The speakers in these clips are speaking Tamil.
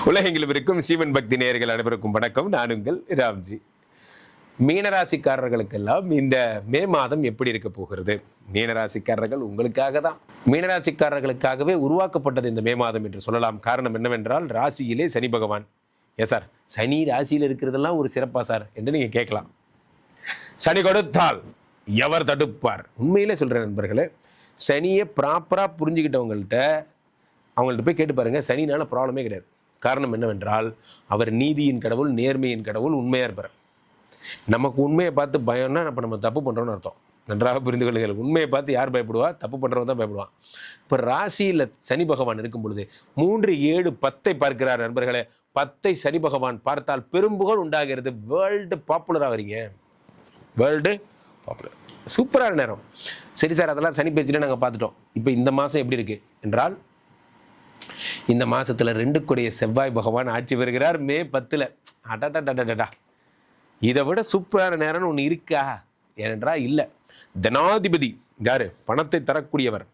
உலகெங்கிலும் இருக்கும் சிவன் பக்தி நேயர்கள் அனைவருக்கும் வணக்கம். நான் உங்கள் ராம்ஜி. மீனராசிக்காரர்களுக்கெல்லாம் இந்த மே மாதம் எப்படி இருக்க போகிறது? மீனராசிக்காரர்கள் உங்களுக்காக தான், மீனராசிக்காரர்களுக்காகவே உருவாக்கப்பட்டது இந்த மே மாதம் என்று சொல்லலாம். காரணம் என்னவென்றால், ராசியிலே சனி பகவான். சார், சனி ராசியில் இருக்கிறதெல்லாம் ஒரு சிறப்பா சார் என்று நீங்க கேட்கலாம். சனி கொடுத்தால் எவர் தடுப்பார்? உண்மையிலே சொல்றேன் நண்பர்களே, சனியை ப்ராப்பரா புரிஞ்சுக்கிட்டவங்கள்ட்ட போய் கேட்டு பாருங்க, சனினால ப்ராப்ளமே கிடையாது. காரணம் என்னவென்றால், அவர் நீதியின் கடவுள், நேர்மையின் கடவுள், உண்மையாக இருப்பார். நமக்கு உண்மையை பார்த்து பயம்னா அப்போ நம்ம தப்பு பண்ணுறோன்னு அர்த்தம். நன்றாக புரிந்து கொள்ளுங்கள். உண்மையை பார்த்து யார் பயப்படுவா? தப்பு பண்ணுறவங்க தான் பயப்படுவான். இப்போ ராசியில் சனி பகவான் இருக்கும் பொழுது 3, 7, 10 பார்க்கிறார் நண்பர்களே. 10 சனி பகவான் பார்த்தால் பெரும்புகழ் உண்டாகிறது. வேர்ல்டு பாப்புலராக வரீங்க. World popular. சூப்பரான நேரம். சரி சார், அதெல்லாம் சனி பேச்சுட்டு நாங்கள் பார்த்துட்டோம். இப்போ இந்த மாதம் எப்படி இருக்குது என்றால், இந்த மாதத்தில் 2 கூடிய செவ்வாய் பகவான் ஆட்சி பெறுகிறார். மே 10. அடடா, இதை விட சூப்பரான நேரம்னு ஒன்று இருக்கா? ஏனென்றால் இல்லை. தனாதிபதி யாரு? பணத்தை தரக்கூடியவர்.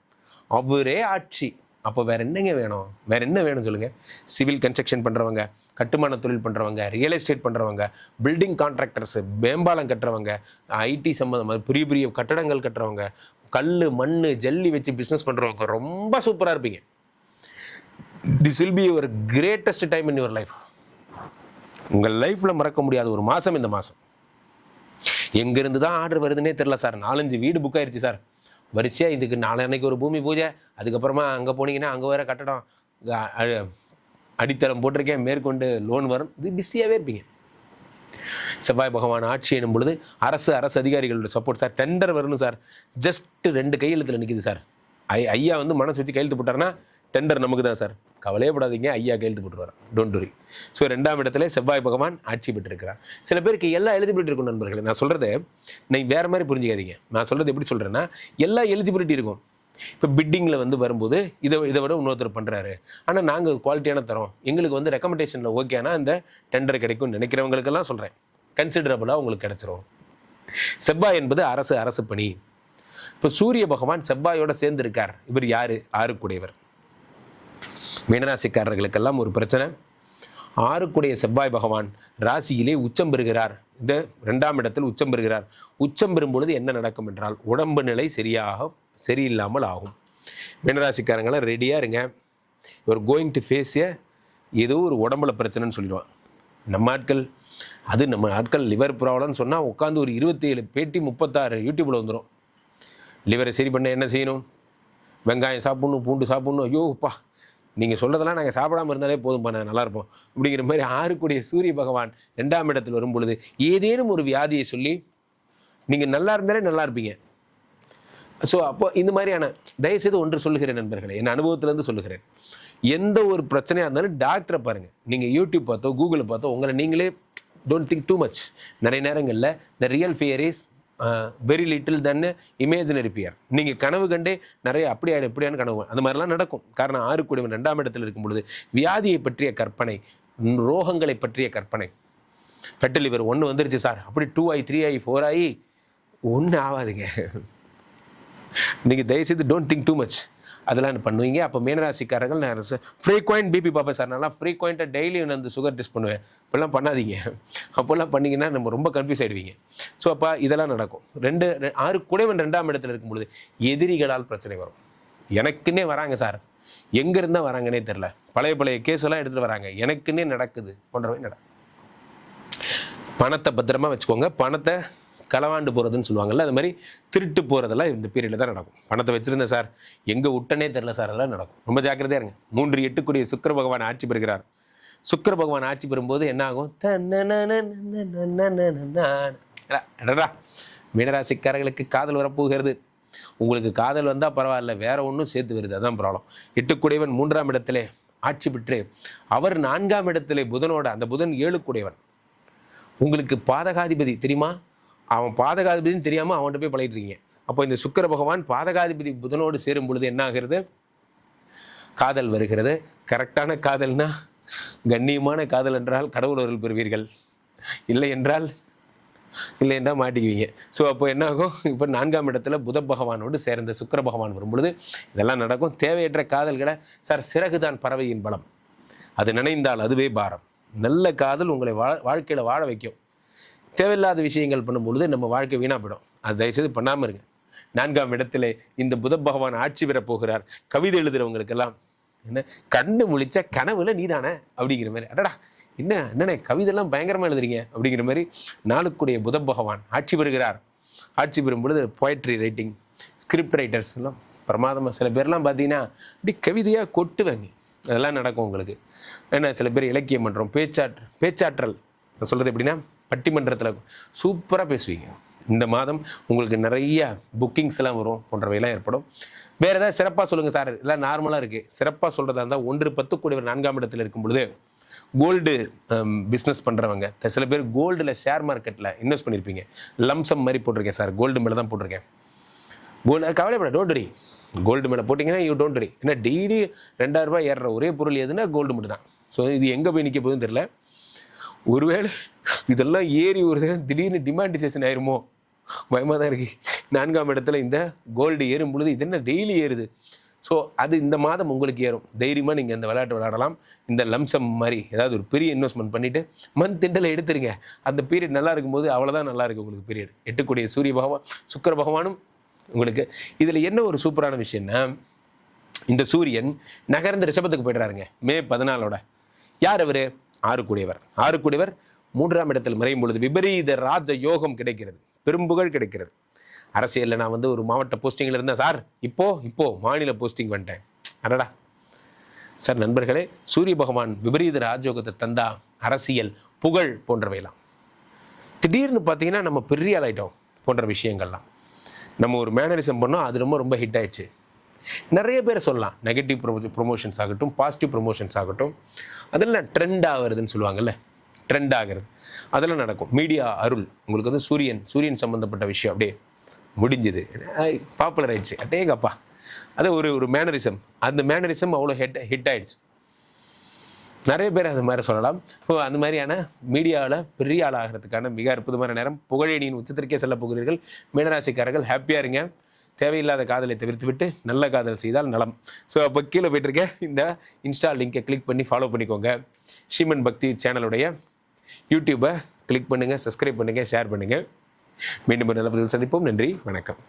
அவரே ஆட்சி. அப்போ வேற என்னங்க வேணும்? வேற என்ன வேணும் சொல்லுங்க? சிவில் கன்ஸ்ட்ரக்ஷன் பண்ணுறவங்க, கட்டுமான தொழில் பண்ணுறவங்க, ரியல் எஸ்டேட் பண்ணுறவங்க, பில்டிங் கான்ட்ராக்டர்ஸு, மேம்பாலம் கட்டுறவங்க, ஐடி சம்மந்தமாக பெரிய பெரிய கட்டடங்கள் கட்டுறவங்க, கல் மண் ஜல்லி வச்சு பிஸ்னஸ் பண்ணுறவங்க ரொம்ப சூப்பராக இருப்பீங்க. This will be your greatest time in your life. உங்கள் லைஃப்பில் மறக்க முடியாத ஒரு மாதம் இந்த மாதம். எங்கேருந்து தான் ஆர்டர் வருதுன்னே தெரில சார். 4-5 வீடு புக் ஆயிடுச்சு சார். வரிசையாக இதுக்கு நாளைக்கு ஒரு பூமி பூஜை, அதுக்கப்புறமா அங்கே போனீங்கன்னா அங்கே வேறு கட்டடம், அடித்தளம் போட்டிருக்கேன், மேற்கொண்டு லோன் வரும். இது பிஸியாகவே இருப்பீங்க. செவ்வாய் பகவான் ஆட்சி எனும் பொழுது அரசு அதிகாரிகளோட சப்போர்ட் சார். டெண்டர் வரணும் சார். ஜஸ்ட் 2 கையெழுத்தில் நிற்கிது சார். ஐயா மனசு வச்சு கையெழுத்து போட்டார்னா டெண்டர் நமக்கு தான் சார். கவலையே படாதீங்க, ஐயா கையெழுத்து போட்டுருவார். Don't worry. ஸோ 2ஆம் இடத்துல செவ்வாய் பகவான் ஆட்சி பெற்றிருக்கிறார். சில பேருக்கு எல்லாம் எலிஜிபிலிட்டி இருக்கும் நண்பர்களே. நான் சொல்கிறது நீங்கள் வேறு மாதிரி புரிஞ்சுக்காதீங்க. நான் சொல்கிறது எப்படி சொல்கிறேன்னா, எல்லா எலிஜிபிலிட்டி இருக்கும். இப்போ பிட்டிங்கில் வரும்போது இதை விட இன்னொருத்தர் பண்ணுறாரு, ஆனால் நாங்கள் குவாலிட்டியான தரோம், எங்களுக்கு ரெக்கமெண்டேஷனில் ஓகேனா இந்த டெண்டர் கிடைக்கும்னு நினைக்கிறவங்களுக்கெல்லாம் சொல்கிறேன், கன்சிடரபுளாக உங்களுக்கு கிடைச்சிரும். செவ்வாய் என்பது அரசு பணி. இப்போ சூரிய பகவான் செவ்வாயோட சேர்ந்து இருக்கார். இவர் யார்? 6 கூடையவர். மீனராசிக்காரர்களுக்கெல்லாம் ஒரு பிரச்சனை. 6 கூடிய செவ்வாய் பகவான் ராசியிலே உச்சம் பெறுகிறார். இந்த 2ஆம் இடத்தில் உச்சம் பெறுகிறார். உச்சம் பெறும் பொழுது என்ன நடக்கும் என்றால், உடம்பு நிலை சரியில்லாமல் ஆகும். மீனராசிக்காரங்களாம் ரெடியாக இருங்க. யுவர் கோயிங் டு ஃபேஸ் ஏதோ ஒரு உடம்புல பிரச்சனைன்னு சொல்லிடுவான். நம்ம ஆட்கள் லிவர் ப்ராப்ளம்னு சொன்னால் உட்காந்து ஒரு 27 பேட்டி 36 யூடியூப்பில் வந்துடும். லிவரை சரி பண்ண என்ன செய்யணும்? வெங்காயம் சாப்பிட்ணும், பூண்டு சாப்பிட்ணும். ஐயோப்பா, நீங்கள் சொல்கிறதெல்லாம் நாங்கள் சாப்பிடாமல் இருந்தாலே போதும்ப்பா, நான் நல்லாயிருப்போம் அப்படிங்கிற மாதிரி 6 கூடிய சூரிய பகவான் 2ஆம் இடத்தில் வரும் பொழுது ஏதேனும் ஒரு வியாதியை சொல்லி நீங்கள் நல்லா இருந்தாலே நல்லா இருப்பீங்க. ஸோ அப்போ இந்த மாதிரியான தயவுசெய்து ஒன்று சொல்லுகிறேன் நண்பர்களே, என் அனுபவத்திலேருந்து சொல்லுகிறேன். எந்த ஒரு பிரச்சனையாக இருந்தாலும் டாக்டரை பாருங்கள். நீங்கள் யூடியூப் பார்த்தோ கூகுளில் பார்த்தோ உங்களை நீங்களே டோன்ட் திங்க் டூ மச். நிறைய நேரங்களில் the real fear is very little then imaginary fear. நீங்கள் கனவு கண்டே நிறைய எப்படியான கனவு அந்த மாதிரிலாம் நடக்கும். காரணம் 6 கூடியவன் 2ஆம் இடத்தில் இருக்கும் பொழுது வியாதியை பற்றிய கற்பனை, ரோகங்களை பற்றிய கற்பனை. ஃபெட்டல் லிவர் 1 வந்துருச்சு சார், அப்படி 2 ஆகி 3 ஆகி 4 ஆகி ஒன்றும் ஆகாதுங்க. நீங்கள் தயவுசெய்து டோன்ட் திங்க் டூ மச். அதெல்லாம் பண்ணுவீங்க. அப்போ மீனராசிக்காரர்கள் நான் ஃப்ரீக்வெண்ட் பிபி பார்ப்பேன் சார், நல்லா ஃப்ரீக்வெண்ட்டாக டெய்லி சுகர் டெஸ்ட் பண்ணுவேன். இப்போல்லாம் பண்ணாதீங்க. அப்போல்லாம் பண்ணிங்கன்னா நம்ம ரொம்ப கன்ஃபியூஸ் ஆகிடுவீங்க. ஸோ அப்போ இதெல்லாம் நடக்கும். 6 கூடையவன் 2ஆம் இடத்துல இருக்கும் பொழுது எதிரிகளால் பிரச்சனை வரும். எனக்குன்னே வராங்க சார், எங்கேருந்தா வராங்கன்னே தெரில, பழைய கேஸெல்லாம் எடுத்துகிட்டு வராங்க, எனக்குன்னே நடக்குது போன்றவை நடக்கும். பணத்தை பத்திரமா வச்சுக்கோங்க. பணத்தை களவாண்டு போகிறதுன்னு சொல்லுவாங்கல்ல, அது மாதிரி திருட்டு போகிறதெல்லாம் இந்த பீரியடில் தான் நடக்கும். பணத்தை வச்சுருந்தேன் சார், எங்கே விட்டனே தெரில சார், அதெல்லாம் நடக்கும். ரொம்ப ஜாக்கிரதையாக இருங்க. 3, 8 கூடிய சுக்கிர பகவான் ஆட்சி பெறுகிறார். சுக்கிர பகவான் ஆட்சி பெறும்போது என்ன ஆகும்? மீனராசிக்காரர்களுக்கு காதல் வரப்போகிறது. உங்களுக்கு காதல் வந்தால் பரவாயில்ல, வேற ஒன்றும் சேர்த்து வருது, அதான் ப்ராப்ளம். 8 கூடையவன் 3ஆம் இடத்திலே ஆட்சி பெற்று அவர் 4ஆம் இடத்திலே புதனோட, அந்த புதன் 7 கூடையவன். உங்களுக்கு பாதகாதிபதி தெரியுமா? அவன் பாதகாதிபதினு தெரியாமல் அவன்கிட்ட போய் பழகிட்டு இருக்கீங்க. அப்போ இந்த சுக்கிர பகவான் பாதகாதிபதி புதனோடு சேரும் பொழுது என்ன ஆகிறது? காதல் வருகிறது. கரெக்டான காதல்னா கண்ணியமான காதல் என்றால் கடவுள் அருள் பெறுவீர்கள், இல்லை என்றால் மாட்டிக்குவீங்க. ஸோ அப்போ என்ன ஆகும்? இப்போ 4ஆம் இடத்துல புத பகவானோடு சேர்ந்த சுக்கிர பகவான் வரும்பொழுது இதெல்லாம் நடக்கும். தேவையற்ற காதல்களை சார், சிறகுதான் பறவையின் பலம். அது நினைந்தால் அதுவே பாரம். நல்ல காதல் உங்களை வாழ்க்கையில் வாழ வைக்கும். தேவையில்லாத விஷயங்கள் பண்ணும்பொழுது நம்ம வாழ்க்கை வீணாக போயிடும். அது தயவுசெய்து பண்ணாமல் இருங்க. 4ஆம் இடத்துல இந்த புத பகவான் ஆட்சி பெற போகிறார். கவிதை எழுதுறவங்களுக்கெல்லாம் என்ன கண்ணு முழிச்ச கனவுல நீதானே அப்படிங்கிற மாதிரி, அடடா என்னண்ணே கவிதைலாம் பயங்கரமாக எழுதுறீங்க அப்படிங்கிற மாதிரி நாளுக்குடைய புத பகவான் ஆட்சி பெறுகிறார். ஆட்சி பெறும் பொழுது போய்ட்ரி ரைட்டிங், ஸ்கிரிப்ட் ரைட்டர்ஸ் எல்லாம் பிரமாதமாக, சில பேர்லாம் பார்த்தீங்கன்னா அப்படி கவிதையாக கொட்டுவாங்க. அதெல்லாம் நடக்கும் உங்களுக்கு. ஏன்னா சில பேர் இலக்கியம் பண்ணுறோம், பேச்சாற்றல் நான் சொல்கிறது எப்படின்னா பட்டிமன்றத்தில் சூப்பராக பேசுவீங்க. இந்த மாதம் உங்களுக்கு நிறைய புக்கிங்ஸ் எல்லாம் வரும், போன்றவையெல்லாம் ஏற்படும். வேறு ஏதாவது சிறப்பாக சொல்லுங்கள் சார், எல்லாம் நார்மலாக இருக்குது. சிறப்பாக சொல்கிறதா இருந்தால் 1-10 கூடியவர் 4ஆம் இடத்தில் இருக்கும் பொழுது கோல்டு பிஸ்னஸ் பண்ணுறவங்க, சில பேர் கோல்டில் ஷேர் மார்க்கெட்டில் இன்வெஸ்ட் பண்ணியிருப்பீங்க. லம்சம் மாதிரி போட்டிருக்கேன் சார், கோல்டு மேலே தான் போட்டிருக்கேன். கோல்டு கவலைப்பட, டோன்ட் வரி. கோல்டு மேலே போட்டிங்கன்னா யூ டோன்ட் வரி. ஏன்னா டெய்லி 2000 ரூபாய் ஏறுற ஒரே பொருள் எதுனா கோல்டு மட்டும் தான். ஸோ இது எங்கே போய் நிற்க போகுதுன்னு தெரியல. ஒருவேளை இதெல்லாம் ஏறி ஒரு திடீர்னு டிமாண்டிசேஷன் ஆயிருமோ, பயமாக தான் இருக்குது. 4ஆம் இடத்துல இந்த கோல்டு ஏறும் பொழுது இது என்ன டெய்லி ஏறுது. ஸோ அது இந்த மாதம் உங்களுக்கு ஏறும். தைரியமாக நீங்கள் இந்த விளையாட்டு விளையாடலாம். இந்த லம்சம் மாதிரி ஏதாவது ஒரு பெரிய இன்வெஸ்ட்மெண்ட் பண்ணிவிட்டு மந்த் எண்டில் எடுத்துருங்க. அந்த பீரியட் நல்லா இருக்கும்போது அவ்வளோதான் நல்லா இருக்குது உங்களுக்கு பீரியட். 8 சூரிய பகவான் சுக்கிர பகவானும் உங்களுக்கு. இதில் என்ன ஒரு சூப்பரான விஷயம்னா, இந்த சூரியன் நகர்ந்து ரிஷபத்துக்கு போய்ட்றாருங்க மே 14. யார் அவர்? 6 கூடியவர் 3ஆம் இடத்தில் மறையும் பொழுது விபரீத ராஜ யோகம் கிடைக்கிறது, பெரும்புகழ் கிடைக்கிறது. அரசியலில் நான் ஒரு மாவட்ட போஸ்டிங்கில் இருந்தேன் சார், இப்போ மாநில போஸ்டிங் வந்துட்டேன். அடடா சார். நண்பர்களே, சூரிய பகவான் விபரீத ராஜயோகத்தை தந்தா அரசியல், புகழ் போன்றவையெல்லாம். திடீர்னு பார்த்தீங்கன்னா நம்ம பெரிய ஆளாயிட்டோம் போன்ற விஷயங்கள்லாம். நம்ம ஒரு மேனரிசம் பண்ணோம், அது ரொம்ப ஹிட் ஆயிடுச்சு. நிறைய பேர் சொல்லலாம், நெகட்டிவ் ப்ரொமோஷன்ஸ் ஆகட்டும், பாசிட்டிவ் ப்ரொமோஷன்ஸ் ஆகட்டும், அதெல்லாம் ட்ரெண்ட் ஆகுறதுன்னு சொல்லுவாங்கல்ல, ட்ரெண்ட் ஆகிறது அதெல்லாம் நடக்கும். மீடியா அருள் உங்களுக்கு சூரியன் சம்மந்தப்பட்ட விஷயம் அப்படியே முடிஞ்சுது, பாப்புலர் ஆயிடுச்சு. அட்டேங்கப்பா, அது ஒரு மேனரிசம். அந்த மேனரிசம் அவ்வளோ ஹிட் ஆயிடுச்சு. நிறைய பேர் அந்த மாதிரி சொல்லலாம். இப்போ அந்த மாதிரியான மீடியாவில் பெரிய ஆள் ஆகிறதுக்கான மிக அற்புதமான நேரம். புகழேணியின் உச்சத்திற்கே செல்ல போகிறீர்கள். மீனராசிக்காரர்கள் ஹாப்பியாக இருங்க. தேவையில்லாத காதலை தவிர்த்து விட்டு நல்ல காதல் செய்தால் நலம். ஸோ அப்போ கீழே போய்ட்டுருக்க இந்த இன்ஸ்டா லிங்கை கிளிக் பண்ணி ஃபாலோ பண்ணிக்கோங்க. ஸ்ரீமன் பக்தி சேனலுடைய யூடியூப்பை கிளிக் பண்ணுங்கள், சப்ஸ்கிரைப் பண்ணுங்கள், ஷேர் பண்ணுங்கள். மீண்டும் ஒரு நல்ல பதில் சந்திப்போம். நன்றி, வணக்கம்.